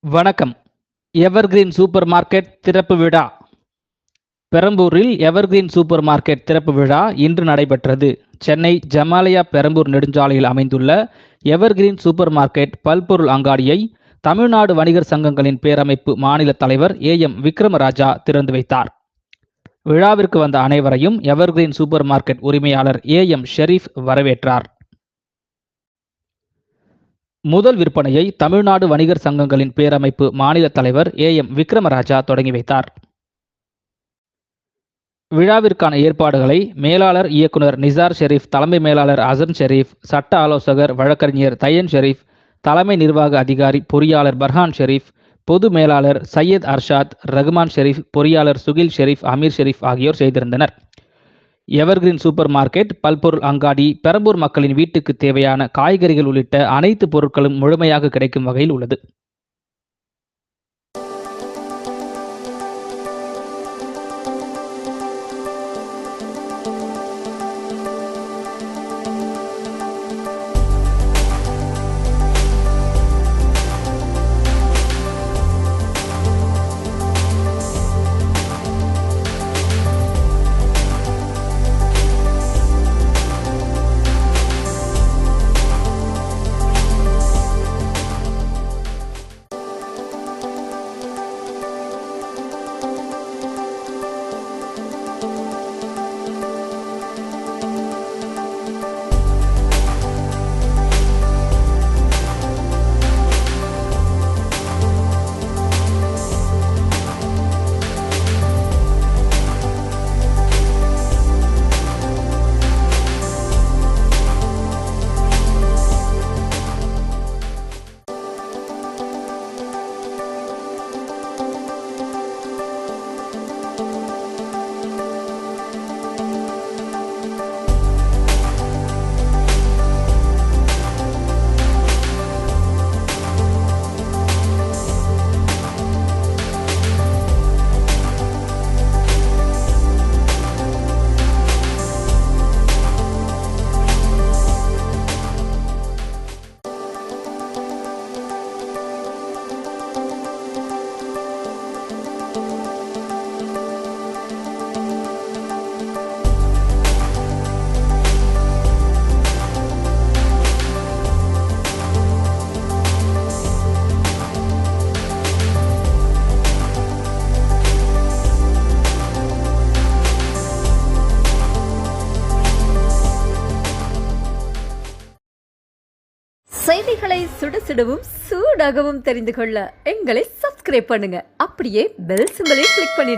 வணக்கம். Evergreen super market திறப்பு விழா. பெரம்பூரில் எவர்கிரீன் சூப்பர் மார்க்கெட் திறப்பு விழா இன்று நடைபெற்றது. சென்னை ஜமாலயா பெரம்பூர் நெடுஞ்சாலையில் அமைந்துள்ள எவர்கிரீன் சூப்பர் மார்க்கெட் பல்பொருள் அங்காடியை தமிழ்நாடு வணிகர் சங்கங்களின் பேரமைப்பு மாநில தலைவர் ஏ.எம். விக்ரமராஜா திறந்து வைத்தார். விழாவிற்கு வந்த அனைவரையும் எவர்கிரீன் சூப்பர் மார்க்கெட் உரிமையாளர் ஏ.எம். ஷெரீப் வரவேற்றார். முதல் விற்பனையை தமிழ்நாடு வணிகர் சங்கங்களின் பேரமைப்பு மாநில தலைவர் ஏ.எம். விக்ரமராஜா தொடங்கி வைத்தார். விழாவிற்கான ஏற்பாடுகளை மேலாளர் இயக்குனர் நிசார் ஷெரீப், தலைமை மேலாளர் அசன் ஷெரீப், சட்ட ஆலோசகர் வழக்கறிஞர் தையன் ஷெரீப், தலைமை நிர்வாக அதிகாரி பொறியாளர் பர்ஹான் ஷெரீப், பொது மேலாளர் சையத் அர்ஷாத், ரகுமான் ஷெரீப், பொறியாளர் சுகில் ஷெரீப், அமீர் ஷெரீப் ஆகியோர் செய்திருந்தனர். எவர்கிரீன் சூப்பர் மார்க்கெட் பல்பொருள் அங்காடி பெரம்பூர் மக்களின் வீட்டுக்கு தேவையான காய்கறிகள் உள்ளிட்ட அனைத்து பொருட்களும் முழுமையாக கிடைக்கும் வகையில் உள்ளது. செய்திகளை சுடசுடவும் சூடாகவும் தெரிந்து கொள்ள எங்களை சப்ஸ்கிரைப் பண்ணுங்க. அப்படியே பெல் சிம்பலை கிளிக் பண்ணிடுங்க.